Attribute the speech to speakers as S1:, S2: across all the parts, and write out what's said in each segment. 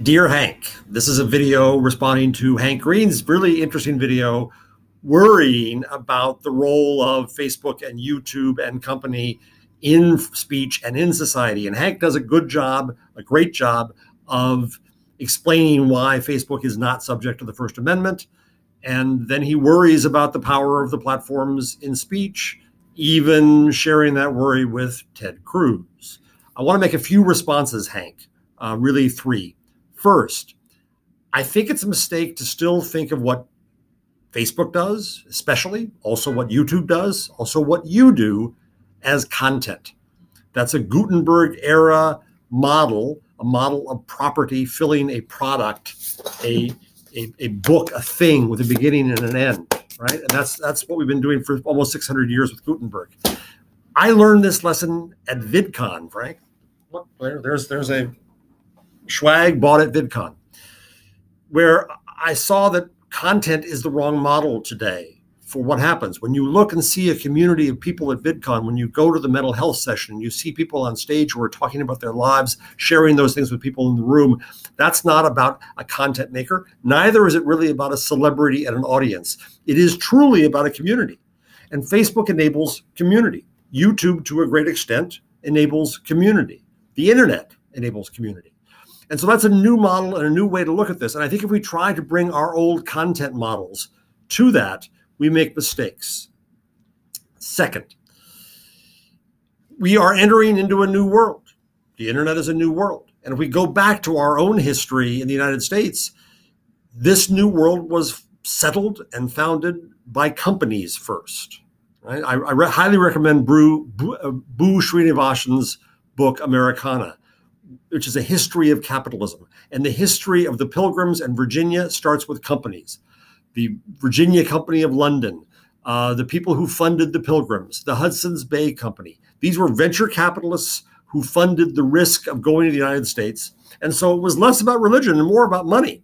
S1: Dear Hank, this is a video responding to Hank Green's really interesting video worrying about the role of Facebook and YouTube and company in speech and in society. And Hank does a good job, a great job of explaining why Facebook is not subject to the First Amendment. And then he worries about the power of the platforms in speech, even sharing that worry with Ted Cruz. I want to make a few responses, Hank, really three. First, I think it's a mistake to still think of what Facebook does, especially, also what YouTube does, also what you do as content. That's a Gutenberg era model, a model of property filling a product, a book, a thing with a beginning and an end, right? And that's what we've been doing for almost 600 years with Gutenberg. I learned this lesson at VidCon, Frank. Look, there's a swag bought at VidCon, where I saw that content is the wrong model today for what happens. When you look and see a community of people at VidCon, when you go to the mental health session, you see people on stage who are talking about their lives, sharing those things with people in the room. That's not about a content maker. Neither is it really about a celebrity and an audience. It is truly about a community. And Facebook enables community. YouTube, to a great extent, enables community. The internet enables community. And so that's a new model and a new way to look at this. And I think if we try to bring our old content models to that, we make mistakes. Second, we are entering into a new world. The internet is a new world. And if we go back to our own history in the United States, this new world was settled and founded by companies first. Right? I highly recommend Boo Srinivasan's book, Americana, which is a history of capitalism. And the history of the Pilgrims and Virginia starts with companies. The Virginia Company of London, the people who funded the Pilgrims, the Hudson's Bay Company. These were venture capitalists who funded the risk of going to the United States. And so it was less about religion and more about money.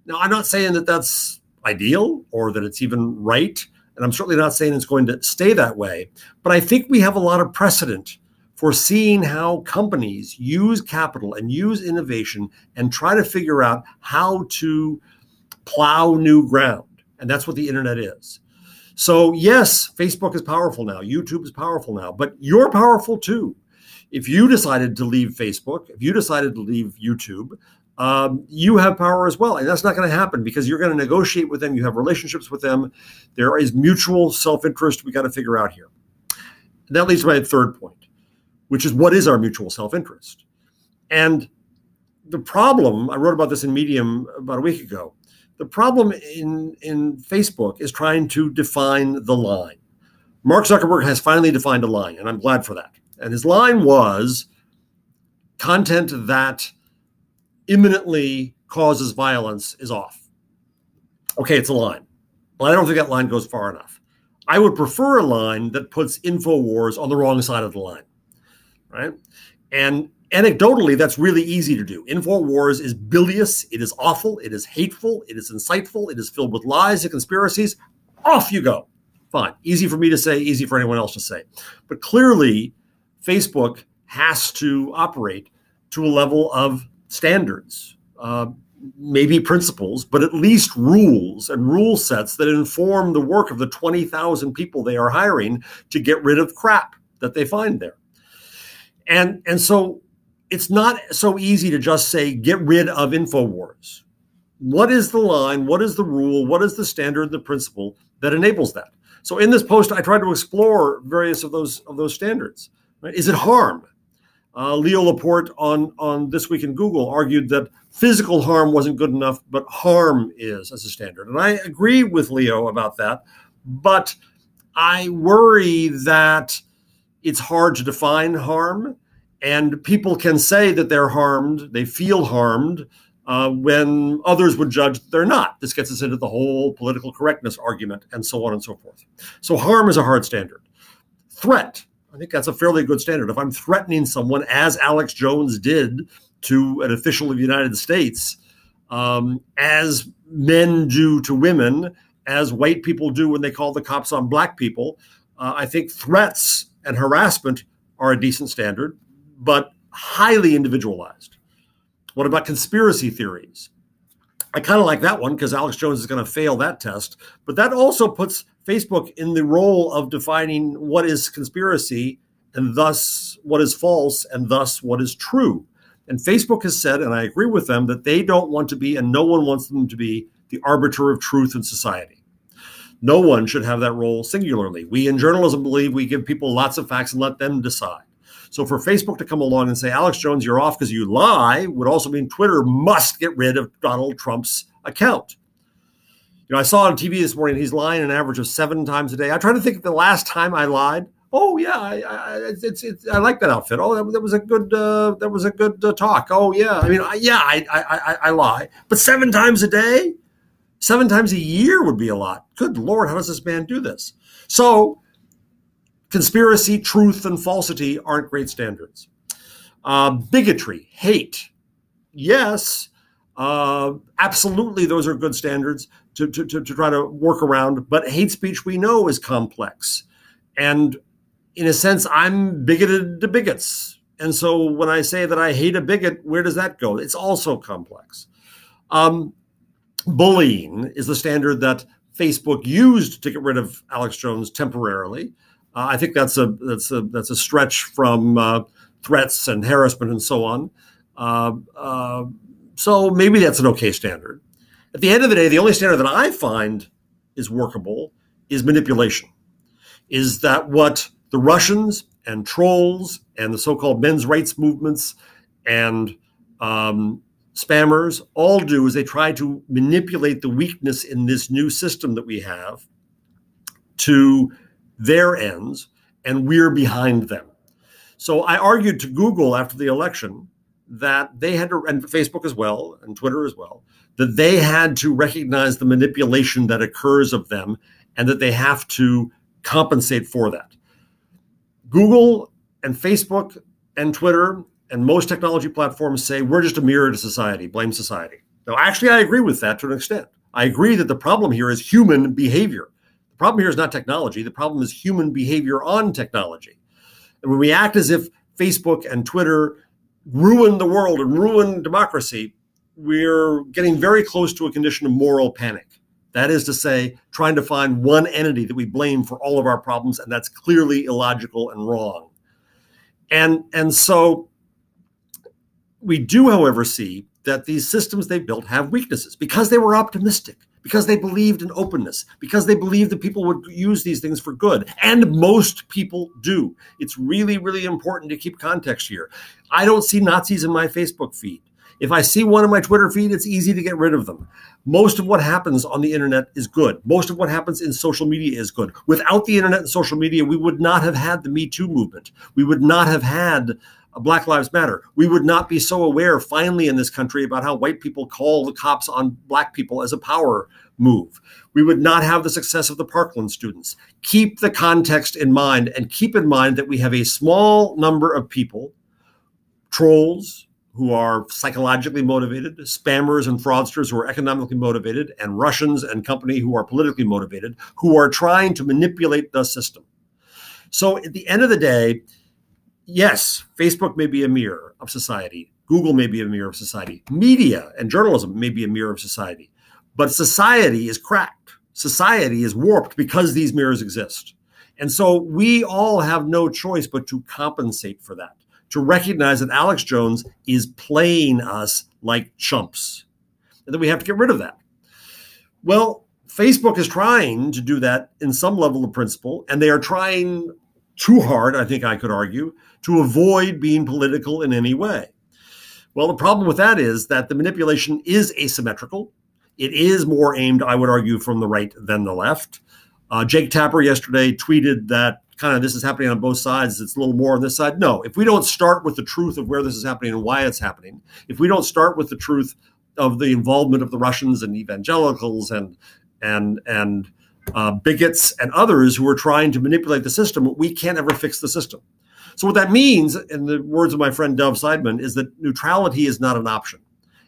S1: Now, I'm not saying that that's ideal or that it's even right. And I'm certainly not saying it's going to stay that way. But I think we have a lot of precedent for seeing how companies use capital and use innovation and try to figure out how to plow new ground. And that's what the internet is. So yes, Facebook is powerful now. YouTube is powerful now, but you're powerful too. If you decided to leave Facebook, if you decided to leave YouTube, you have power as well. And that's not going to happen because you're going to negotiate with them. You have relationships with them. There is mutual self-interest we got to figure out here. And that leads to my third point, which is what is our mutual self-interest? And the problem, I wrote about this in Medium about a week ago, the problem in Facebook is trying to define the line. Mark Zuckerberg has finally defined a line, and I'm glad for that. And his line was content that imminently causes violence is off. Okay, it's a line, but I don't think that line goes far enough. I would prefer a line that puts InfoWars on the wrong side of the line. Right? And anecdotally, that's really easy to do. InfoWars is bilious, it is awful, it is hateful, it is insightful, it is filled with lies and conspiracies. Off you go. Fine. Easy for me to say, easy for anyone else to say. But clearly, Facebook has to operate to a level of standards, maybe principles, but at least rules and rule sets that inform the work of the 20,000 people they are hiring to get rid of crap that they find there. And so it's not so easy to just say, get rid of InfoWars. What is the line? What is the rule? What is the standard, the principle that enables that? So in this post, I tried to explore various of those standards. Right? Is it harm? Leo Laporte on This Week in Google argued that physical harm wasn't good enough, but harm is as a standard. And I agree with Leo about that, but I worry that it's hard to define harm, and people can say that they're harmed, they feel harmed, when others would judge that they're not. This gets us into the whole political correctness argument and so on and so forth. So harm is a hard standard. Threat, I think that's a fairly good standard. If I'm threatening someone, as Alex Jones did to an official of the United States, as men do to women, as white people do when they call the cops on black people, I think threats and harassment are a decent standard, but highly individualized. What about conspiracy theories? I kind of like that one because Alex Jones is going to fail that test. But that also puts Facebook in the role of defining what is conspiracy and thus what is false and thus what is true. And Facebook has said, and I agree with them, that they don't want to be, and no one wants them to be, the arbiter of truth in society. No one should have that role singularly. We in journalism believe we give people lots of facts and let them decide. So for Facebook to come along and say, Alex Jones, you're off because you lie, would also mean Twitter must get rid of Donald Trump's account. You know, I saw on TV this morning, he's lying an average of 7 times a day. I try to think of the last time I lied. Oh yeah, I like that outfit. Oh, that was a good talk. Oh yeah, I mean, I lie, but 7 times a day, 7 times a year would be a lot. Good Lord, how does this man do this? So, conspiracy, truth, and falsity aren't great standards. Bigotry, hate, yes, absolutely, those are good standards to try to work around. But hate speech, we know, is complex, and in a sense, I'm bigoted to bigots. And so when I say that I hate a bigot, where does that go? It's also complex. Bullying is the standard that Facebook used to get rid of Alex Jones temporarily. I think that's a stretch from threats and harassment and so on. So maybe that's an okay standard. At the end of the day, the only standard that I find is workable is manipulation. Is that what the Russians and trolls and the so-called men's rights movements and spammers all do is they try to manipulate the weakness in this new system that we have to their ends, and we're behind them. So I argued to Google after the election that they had to, and Facebook as well, and Twitter as well, that they had to recognize the manipulation that occurs of them and that they have to compensate for that. Google and Facebook and Twitter and most technology platforms say we're just a mirror to society, blame society. Now, actually, I agree with that to an extent. I agree that the problem here is human behavior. The problem here is not technology. The problem is human behavior on technology. And when we act as if Facebook and Twitter ruin the world and ruin democracy, we're getting very close to a condition of moral panic. That is to say, trying to find one entity that we blame for all of our problems, and that's clearly illogical and wrong. And so we do, however, see that these systems they built have weaknesses because they were optimistic, because they believed in openness, because they believed that people would use these things for good. And most people do. It's really, really important to keep context here. I don't see Nazis in my Facebook feed. If I see one in my Twitter feed, it's easy to get rid of them. Most of what happens on the internet is good. Most of what happens in social media is good. Without the internet and social media, we would not have had the Me Too movement. We would not have had Black Lives Matter. We would not be so aware finally in this country about how white people call the cops on black people as a power move. We would not have the success of the Parkland students. Keep the context in mind, and keep in mind that we have a small number of people, trolls, who are psychologically motivated, spammers and fraudsters who are economically motivated, and Russians and company who are politically motivated, who are trying to manipulate the system. So at the end of the day, yes, Facebook may be a mirror of society. Google may be a mirror of society. Media and journalism may be a mirror of society. But society is cracked. Society is warped because these mirrors exist. And so we all have no choice but to compensate for that, to recognize that Alex Jones is playing us like chumps, and that we have to get rid of that. Well, Facebook is trying to do that in some level of principle, and they are trying too hard, I think I could argue, to avoid being political in any way. Well, the problem with that is that the manipulation is asymmetrical. It is more aimed, I would argue, from the right than the left. Jake Tapper yesterday tweeted that kind of this is happening on both sides. It's a little more on this side. No, if we don't start with the truth of where this is happening and why it's happening, if we don't start with the truth of the involvement of the Russians and evangelicals and bigots and others who are trying to manipulate the system, we can't ever fix the system. So what that means, in the words of my friend Dov Seidman, is that neutrality is not an option.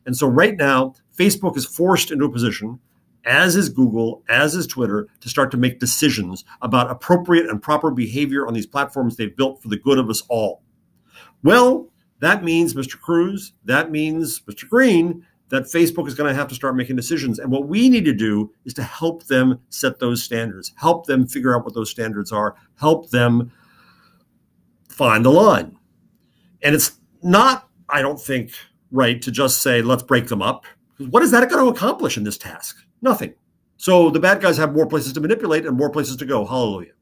S1: And so right now, Facebook is forced into a position, as is Google, as is Twitter, to start to make decisions about appropriate and proper behavior on these platforms they've built for the good of us all. Well, that means, Mr. Cruz, that means, Mr. Green, that Facebook is going to have to start making decisions. And what we need to do is to help them set those standards, help them figure out what those standards are, help them find the line. And it's not, I don't think, right to just say, let's break them up. What is that going to accomplish in this task? Nothing. So the bad guys have more places to manipulate and more places to go. Hallelujah.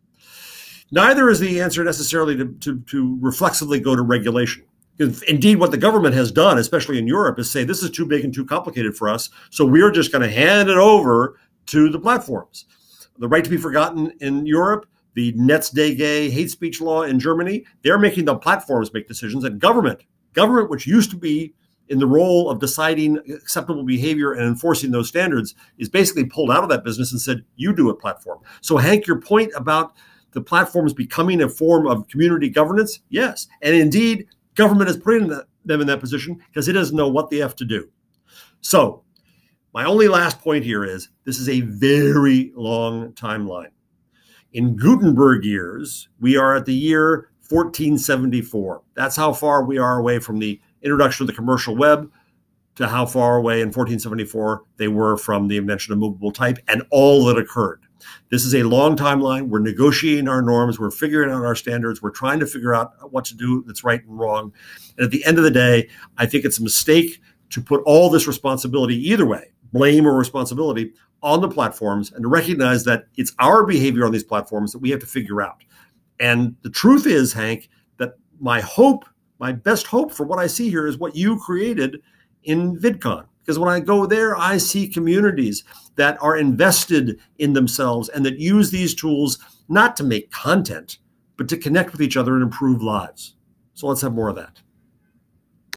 S1: Neither is the answer necessarily to reflexively go to regulation. Indeed, what the government has done, especially in Europe, is say this is too big and too complicated for us, so we're just going to hand it over to the platforms. The right to be forgotten in Europe, the Netzdege hate speech law in Germany, they're making the platforms make decisions, and government, which used to be in the role of deciding acceptable behavior and enforcing those standards, is basically pulled out of that business and said, you do it, platform. So Hank, your point about the platforms becoming a form of community governance, yes. And indeed, government is putting them in that position because it doesn't know what the F to do. So my only last point here is this is a very long timeline. In Gutenberg years, we are at the year 1474. That's how far we are away from the introduction of the commercial web to how far away in 1474 they were from the invention of movable type and all that occurred. This is a long timeline. We're negotiating our norms. We're figuring out our standards. We're trying to figure out what to do that's right and wrong. And at the end of the day, I think it's a mistake to put all this responsibility either way, blame or responsibility, on the platforms and to recognize that it's our behavior on these platforms that we have to figure out. And the truth is, Hank, that my best hope for what I see here is what you created in VidCon. Because when I go there, I see communities that are invested in themselves and that use these tools not to make content, but to connect with each other and improve lives. So let's have more of that.